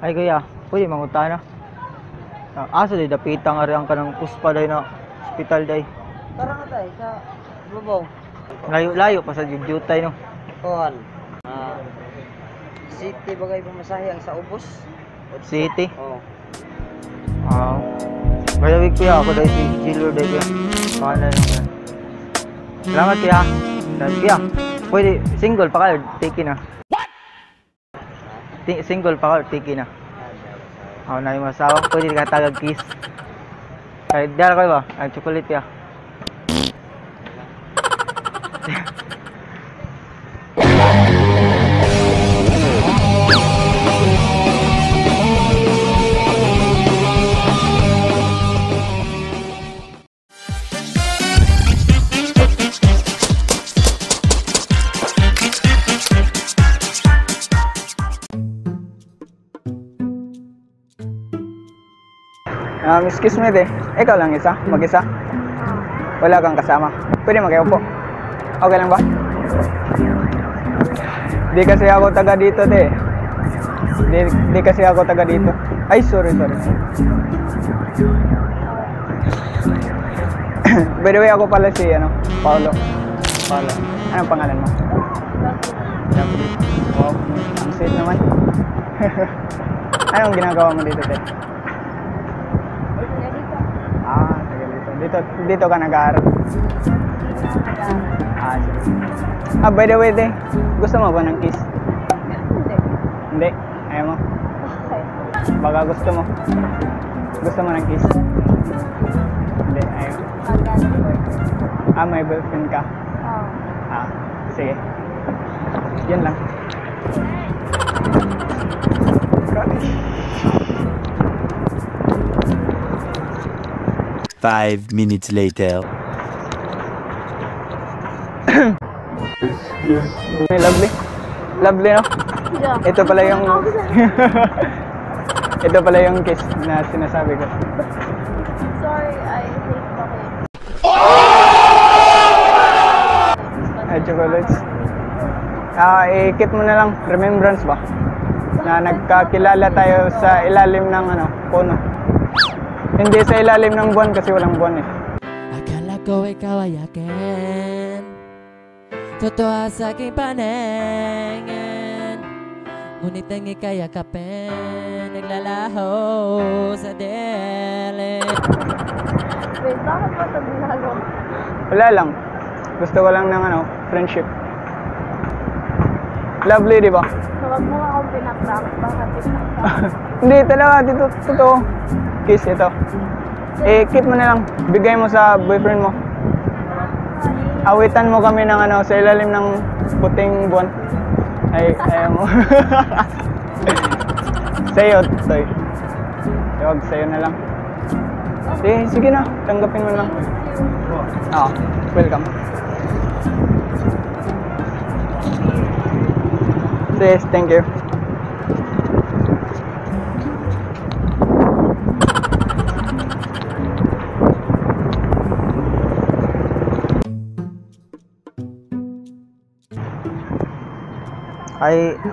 Ay kuya, pwede mangutana. Asa day dapita nga rin ka ng puspa day na hospital day. Tara nga tayo sa Bubaw. Layo-layo pa sa Jutay no. Kuhan. City bagay pamasahe ang sa ubos. City. Oo. Kaya wig kuya ako day si Jilo day kuya. Paano lang kuya. Salamat kuya. Salamat kuya. Pwede single pa kayo, tiki na. What? Single pa kayo, tiki na. Na yung masawa, pwede ka tagag kiss. Kahit dala kayo ba? Ang chocolate ya. Excuse me de, ikaw lang isa? Mag-isa? Wala kang kasama? Pwede mag-iupo? Okay lang ba? Di kasi ako taga dito de. Di kasi ako taga dito. Ay, sorry. By the way, ako pala si Paulo. Anong pangalan mo? Lovely. Wow, ang sweet naman. Anong ginagawa mo dito, te? Dito ka nag-aaral? Sige. By the way, te, gusto mo ba ng kiss? Hindi. Ayaw mo? Baka gusto mo. Gusto mo ng kiss? Hindi, ayaw. May boyfriend ka? Sige. Yun lang. 5 minutes later. Lovely. Lovely, no? Yeah. Ito pala yung ito pala yung kiss na sinasabi ko. Sorry, I hate chocolate. Chocolates. I-keep mo na lang, remembrance ba? Na nagkakilala tayo sa ilalim ng puno. Hindi sa ilalim ng buwan kasi walang buwan eh. Akala ko ikaw ay akin, totoo sa aking paningin, ngunit ang ika'y yakapin, naglalaho sa dili. Wait, bakit ba ito binalo? Wala lang. Gusto ko lang ng friendship. Lovely, di ba? So, wag mo akong pinaprank. Bakit pinaprank? Hindi talaga, dito totoo. Kiss ito. Keep mo na lang. Bigay mo sa boyfriend mo. Awitan mo kami ng sa ilalim ng puting buwan. Ay, ayaw mo. Sa'yo, Toy. Huwag sa'yo na lang. Sige na. Tanggapin mo lang. Welcome. Yes, thank you.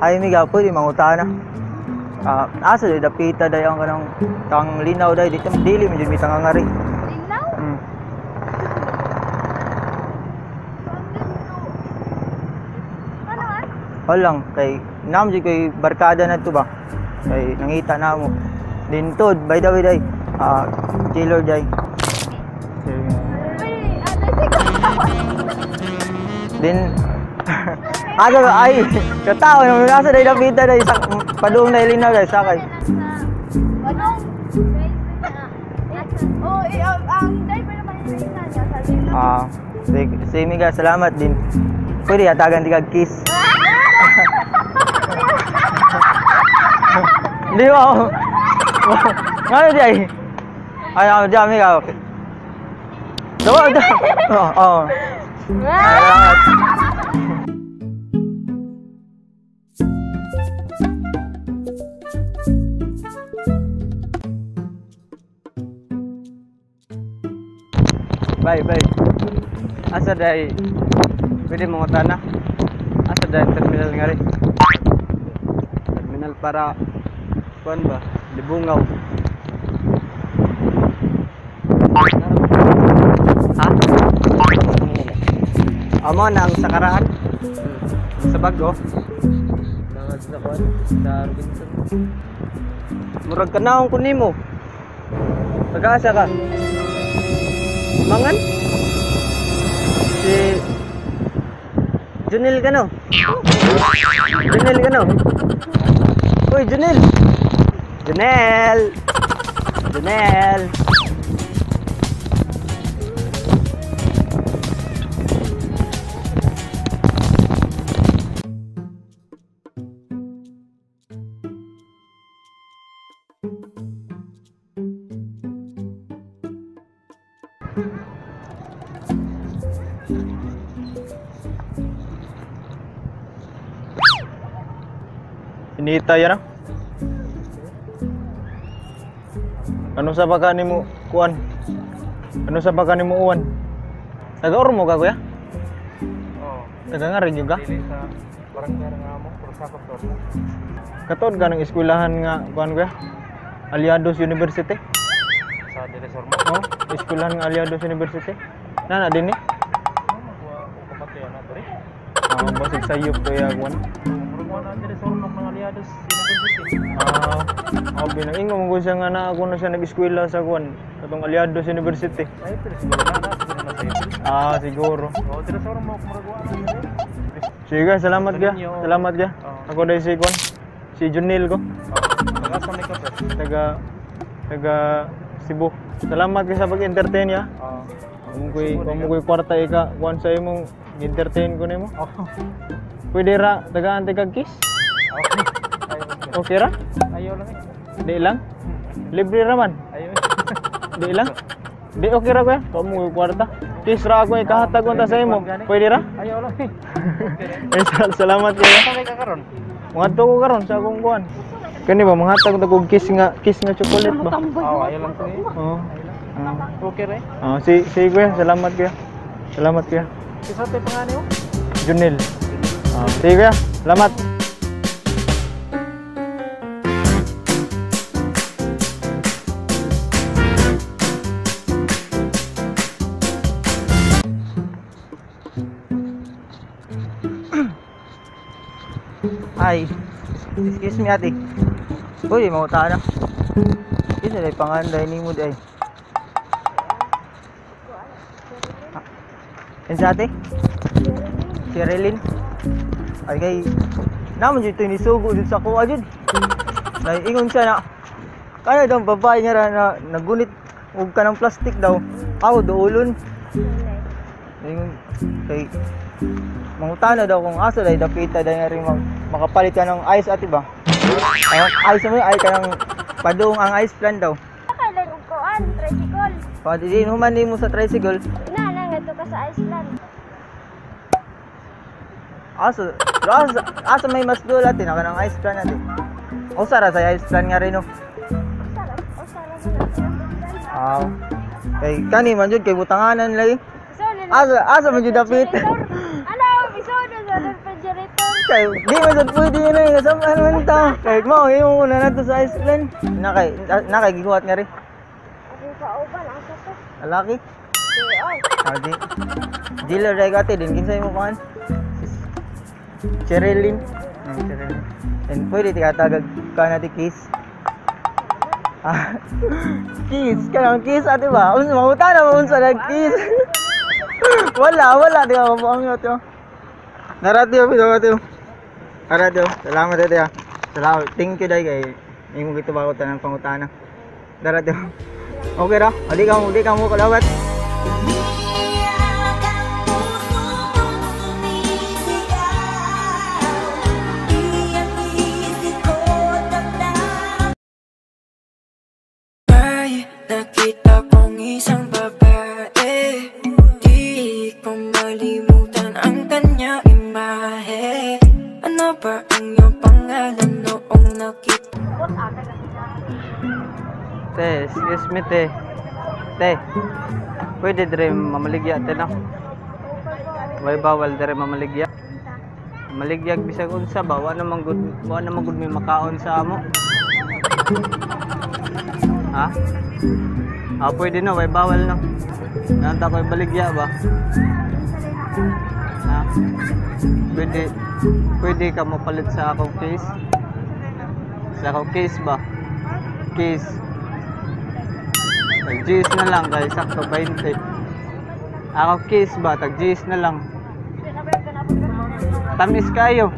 Ay miga pwede mangutana. Asa day dapita day ang kanang kang linaw day dito dili medyo mitang ngari. Linaw? Ano man? Walang kay nam di koy barkada na to ba. Kay nangita na mo. Dintod by the way day. Taylor day. Din ay katao na nasa day dapita day sa padung day linaw day sakay. Anong? Oh, ang driver naman yung niya sa linaw. Sige miga, salamat din. Pwede atagan di kag kiss. Di ba? Ngano di ay? Ay, di miga. Dawa. Salamat. Bye. Asa day pwede mo ngutana? Asa day terminal nga rin? Terminal para kuan ba? Libungaw. Ha? Amo na ang sakaraan. Sa bago. Nangad sa kwan, sa Robinson. Murag ka naong kunin mo. Pag-asa ka. Mangan? Si Junil ka no? Junil ka no? Uy, Junil! Junel! Junel! Inita yan ah. Ano sa baka ni mo kuan? Ano sa baka ni mo uwan? Taga mo ka kuya? Oo. Taga nga rin yung ka? Dili sa barangay nga mo, pero sa kaptor mo. Katuod ka ng eskwelahan nga kuan kuya? Aliados University? Sa Diresor mo. Oh, eskwelahan nga Aliados University. Nana din eh? Kuha ko kapatid na to rin. Basig sayop kuya kuan. Kuha na Diresor mo ng Aliados University. Binaingon mo siya nga na ako na siya nag-eskwela sa kuan. Katong Aliados University. Ay, pero siguro na sa'yo. Siguro. Oo, Diresor mo kung maragawa na yun. Sige, salamat ka. Salamat ka. Ako dahil si kuan. Si Junil ko. Taga-asa may kapit. Taga Cebu. Salamat ka sa pag-entertain ya. Amo ko'y kwarta ika kuan sa imong entertain ko nimo. Pwede ra tagaan kag kiss? Okay ra? Ayaw lang eh. Di lang? Libre ra man. Ayaw Di lang? Di okay ra kuya? Kamo ko'y kwarta. Kiss ra ako ikahatag ko ta sa imo. Pwede ra? Ayaw lang eh. Salamat kayo. Saan ka karon? Mga ko karon sa akong kuan. Kani ba manghatag ta kog kiss nga chocolate ba? Oo, ayaw lang to eh. Oo. Okay rin. Si kuya, salamat kuya. Salamat kuya. Isa tayo pangalan mo? Junil. Sige kuya, salamat. Ay, excuse me ate. Uy, mauta na. Isa day panganday ni mo day. Yan sa ate? Si Relin. Ay kay naman dito ni sugo dito sa kuha dyan. Naiingon siya na kaya daw babae niya ra na nagunit huwag ka ng plastic daw. Ako doulon. Naiingon kay mangutana daw kung asa dahi dapita dahi nga rin makapalit ka ng ice ate ba? Ay, ice mo ay ka ng padung ang ice plan daw. Kailan og kuan, tricycle. Pwede din human mo sa tricycle. Na nga to ka sa Iceland. Asa may mas doon natin ako ng ice plan natin. O sara sa ice plan nga rin no. Sarap. O sarap. Kay kani man jud kay butanganan lay. So, Asa man jud dapit. Ano, episode sa refrigerator. Kay di man jud pwede yun eh kasamahan man ta. Kay mo imo una na to sa ice plan. Nakay giguhat nga rin. Ako sa uban asa to. Alaki. Oy. Adi. Dealer day ka din kinsay mo kan? Cherilyn. Cherilyn. And pwede tikatagag ka na ti kiss. Kiss ka lang kiss ate ba? Mabuta na mo unsa nag kiss. wala di ako pangyot yo. Naratyo pito. Naratyo. Salamat ate ha. Salamat. Thank you day kay imo gito ba ko tanang pangutana. Naratyo. Okay ra. Di ka mo kalawat. Nakita kong isang babae, di ko malimutan ang kanya imahe. Ano ba ang iyong pangalan noong nakita? Te, excuse me te. Te, pwede dire mamaligya te na. Way bawal dire mamaligya. Maligyag bisag unsa ba wa na man gud may makaon sa amo. Ha? Ah, pwede na, may bawal na. Nanta ko baligya ba? Ha? Pwede ka mapalit sa akong case? Sa akong case ba? Case. Tag-G's na lang guys, sakto 20. Akong case ba? Tag-G's na lang. Tamis kayo.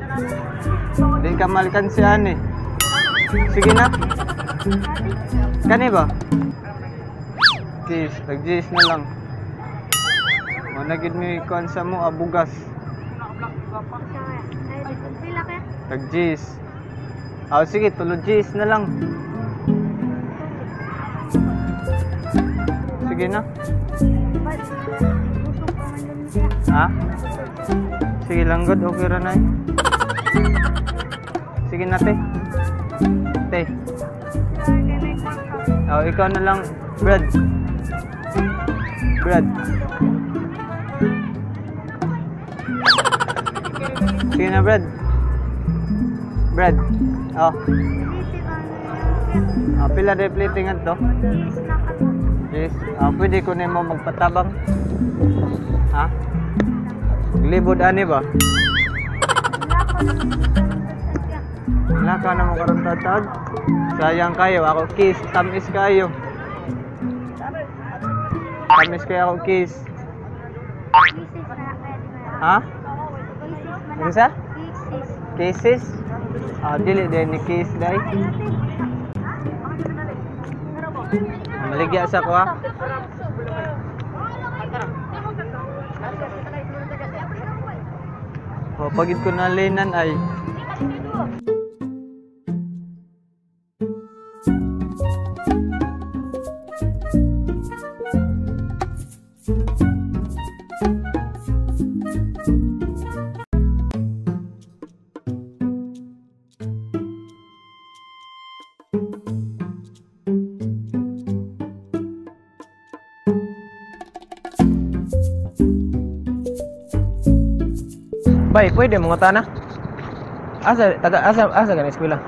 Hindi ka malikan si Ani. Sige na. Kani ba? Case, tag-G's na lang. Managid mo ikuan sa mo, abugas. Tag-G's. Oh, sige, tulog G's na lang. Sige na. Ha? Sige lang, good. Okay ra na eh. Sige na, te. Te. Oh, ikaw na lang. Bread. Bread. Sige na, bread. Bread. Oh. Oh, pila de platingan to? Yes. Oh, pwede ko na mo magpatabang. Ha? Libod ani ba? Wala ka na mo karon tatag. Sayang kayo, ako kiss, tamis kayo. Tamis kayo ako kiss. Ha? Ano sa? Kisses? Ah, dili din ni kiss dai. Maligya sa ko ha. O, pagid ko na linan ay. Bay, pwede mga tana? Asa ganing eskwela?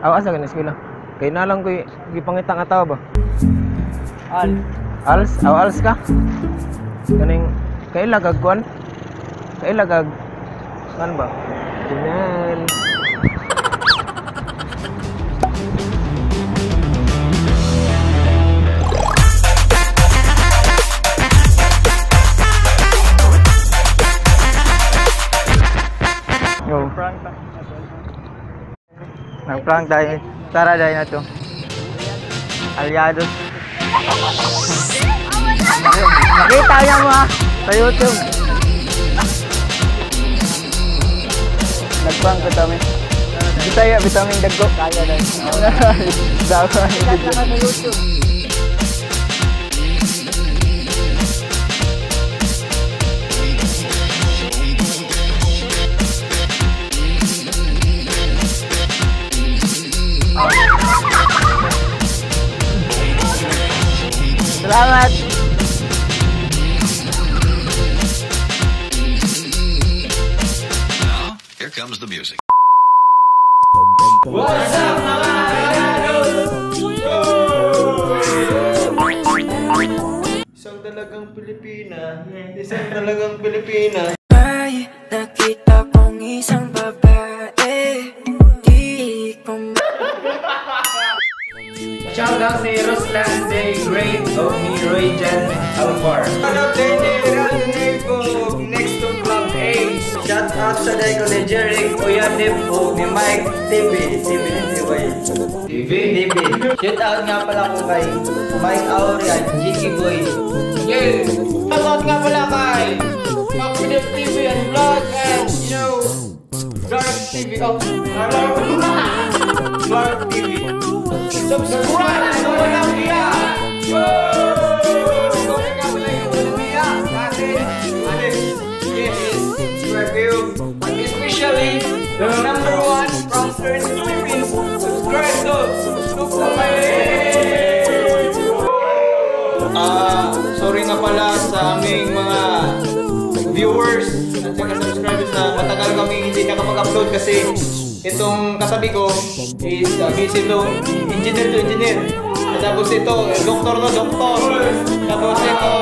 Asa ganing eskwela? Kay na lang ko gipangita nga tao ba? Als? Als ka? Kaning kay lagag kuan? Kay lagag kan ba? Email. Nag-prank dahil. Tara dahil na to. Aliados. Nakita niya mo ha. Sa YouTube. Nag-prank ka kami. Bitaya, bitaming dagko. Kaya dahil. Dawa sa YouTube. Salamat. Now, here comes the music. What's up, mga Isang talagang Pilipina. Ay, nakita kong isang babae. Di ko Shout out si Ruslan Day Great o ni Roy Jan Alvar. Shout out kay Nico next to Club A. Shout out sa day ko ni Jeric Oyanip o ni Mike TV. Shout out nga pala ko kay Mike Aurian, Jiggy Boy. Yeah! Shout out nga pala kay Macbeth TV and Vlog and Dark TV. Clark TV. Subscribe sa walang iya! Comment ka pala yung Olivia. Subscribe kayo. And especially the #1 from Third Philippines. Subscribe to sorry nga pala sa aming mga viewers at saka subscribers na matagal kami hindi nakapag-upload kasi itong katabi ko is busy to engineer. Tapos ito, doktor to, doktor. Tapos ito,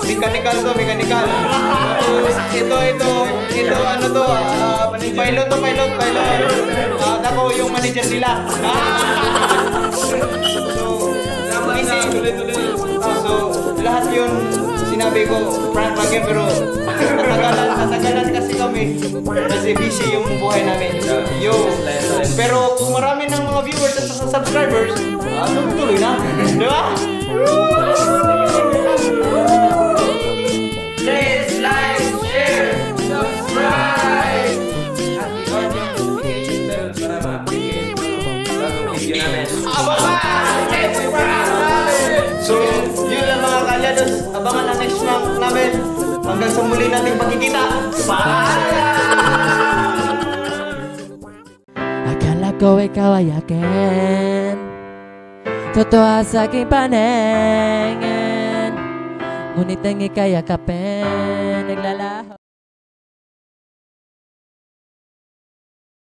mechanical. Tapos ito, ano to, pilot. Ako yung manager nila. So, lahat yun sinabi ko, prank lang yun, pero natagalan kasi kami. Kasi busy yung buhay namin. Pero kung marami ng mga viewers at subscribers, tuloy na. Di ba? Please like, share, subscribe! So, yun lang mga kalyados. Abangan ang next month namin. Hanggang sa muli nating pagkikita. Akala ko ikaw ay akin, totoo sa aking paningin, ngunit ang ika'y yakapin, naglalaho.